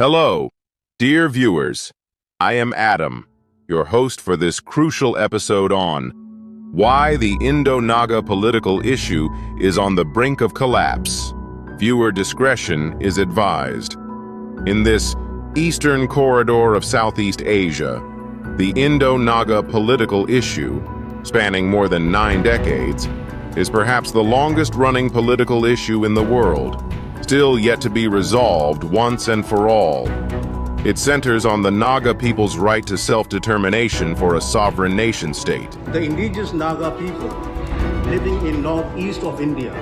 Hello, dear viewers. I am Adam, your host for this crucial episode on why the Indo-Naga political issue is on the brink of collapse. Viewer discretion is advised. In this eastern corridor of Southeast Asia, the Indo-Naga political issue, spanning more than 9 decades, is perhaps the longest-running political issue in the world, still yet to be resolved once and for all. It centers on the Naga people's right to self-determination for a sovereign nation-state. The indigenous Naga people living in northeast of India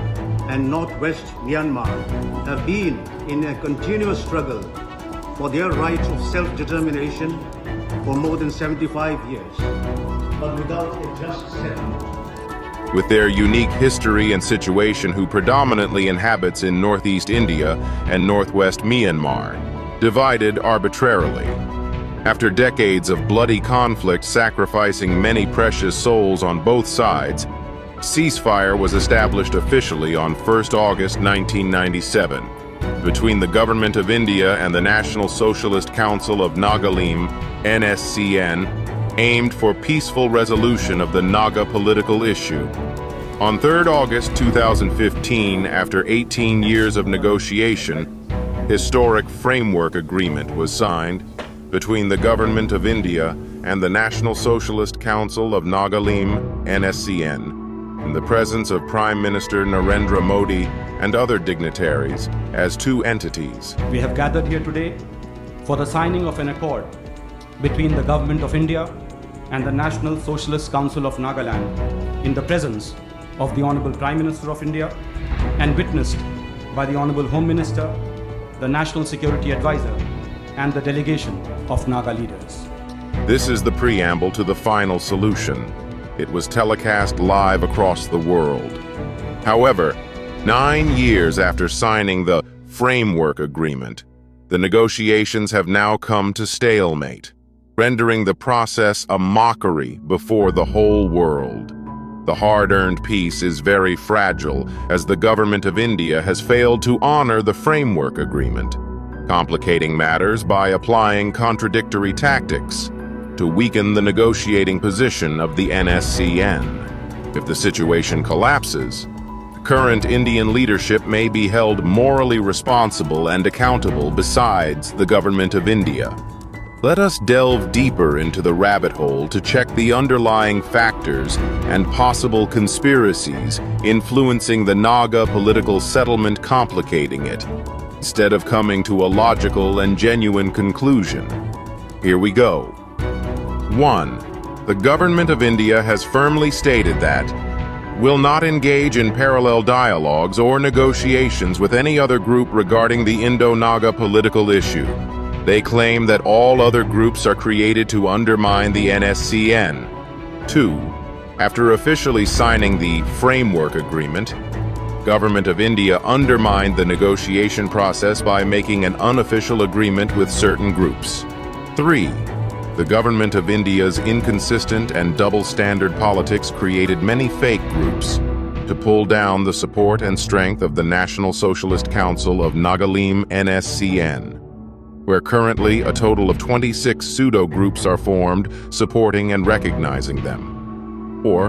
and northwest Myanmar have been in a continuous struggle for their right of self-determination for more than 75 years, but without a just settlement. With their unique history and situation, who predominantly inhabits in northeast India and northwest Myanmar, divided arbitrarily. After decades of bloody conflict sacrificing many precious souls on both sides, ceasefire was established officially on 1st August 1997 between the Government of India and the National Socialist Council of Nagalim, NSCN, aimed for peaceful resolution of the Naga political issue. On 3rd August 2015, after 18 years of negotiation, historic framework agreement was signed between the Government of India and the National Socialist Council of Nagalim, NSCN, in the presence of Prime Minister Narendra Modi and other dignitaries as two entities. We have gathered here today for the signing of an accord between the Government of India and the National Socialist Council of Nagaland in the presence of the Honorable Prime Minister of India and witnessed by the Honorable Home Minister, the National Security Advisor, and the delegation of Naga leaders. This is the preamble to the final solution. It was telecast live across the world. However, 9 years after signing the framework agreement, the negotiations have now come to stalemate, rendering the process a mockery before the whole world. The hard-earned peace is very fragile, as the Government of India has failed to honor the framework agreement, complicating matters by applying contradictory tactics to weaken the negotiating position of the NSCN. If the situation collapses, the current Indian leadership may be held morally responsible and accountable besides the Government of India. Let us delve deeper into the rabbit hole to check the underlying factors and possible conspiracies influencing the Naga political settlement, complicating it, instead of coming to a logical and genuine conclusion. Here we go. 1. The Government of India has firmly stated that will not engage in parallel dialogues or negotiations with any other group regarding the Indo-Naga political issue. They claim that all other groups are created to undermine the NSCN. 2. After officially signing the framework agreement, Government of India undermined the negotiation process by making an unofficial agreement with certain groups. 3. The Government of India's inconsistent and double-standard politics created many fake groups to pull down the support and strength of the National Socialist Council of Nagalim, NSCN, where currently a total of 26 pseudo-groups are formed supporting and recognizing them. Or,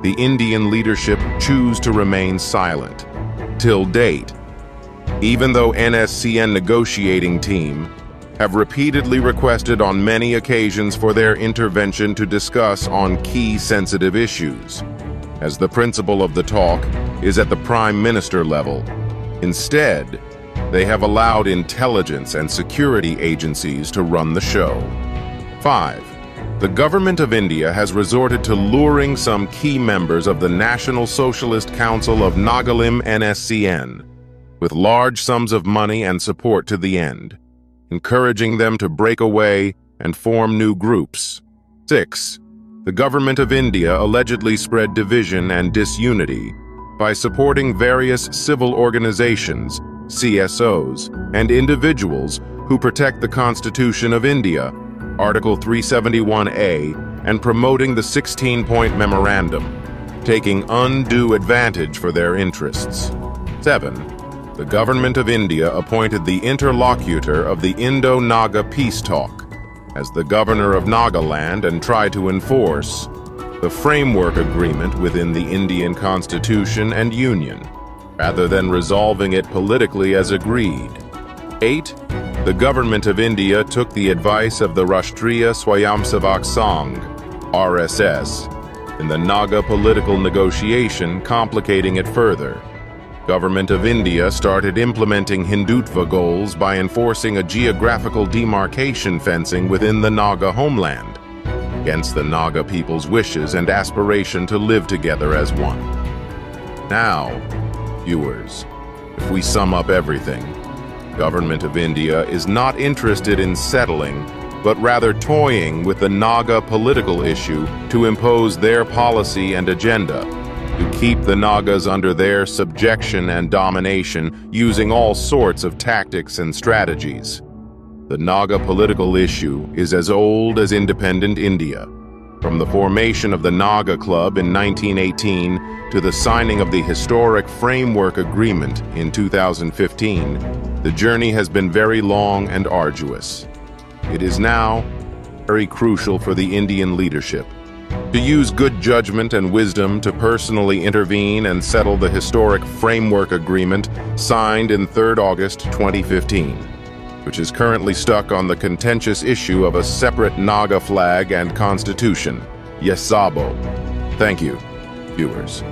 the Indian leadership choose to remain silent. Till date, even though NSCN negotiating team have repeatedly requested on many occasions for their intervention to discuss on key sensitive issues, as the principle of the talk is at the Prime Minister level. Instead, they have allowed intelligence and security agencies to run the show. 5. The Government of India has resorted to luring some key members of the National Socialist Council of Nagalim, NSCN, with large sums of money and support to the end, encouraging them to break away and form new groups. 6. The Government of India allegedly spread division and disunity by supporting various civil organizations, CSOs, and individuals who protect the Constitution of India, Article 371A, and promoting the 16-point memorandum, taking undue advantage for their interests. 7. the government of India appointed the interlocutor of the Indo-Naga peace talk as the governor of Nagaland and tried to enforce the framework agreement within the Indian Constitution and Union, rather than resolving it politically as agreed. 8. The government of India took the advice of the Rashtriya Swayamsevak Sangh, RSS, in the Naga political negotiation, complicating it further. Government of India started implementing Hindutva goals by enforcing a geographical demarcation fencing within the Naga homeland, against the Naga people's wishes and aspiration to live together as one. Now, viewers, if we sum up everything, Government of India is not interested in settling, but rather toying with the Naga political issue to impose their policy and agenda, to keep the Nagas under their subjection and domination using all sorts of tactics and strategies. The Naga political issue is as old as independent India. From the formation of the Naga Club in 1918 to the signing of the historic Framework Agreement in 2015, the journey has been very long and arduous. It is now very crucial for the Indian leadership to use good judgment and wisdom to personally intervene and settle the historic Framework Agreement signed in 3rd August 2015, which is currently stuck on the contentious issue of a separate Naga flag and constitution, Yesabo. Thank you, viewers.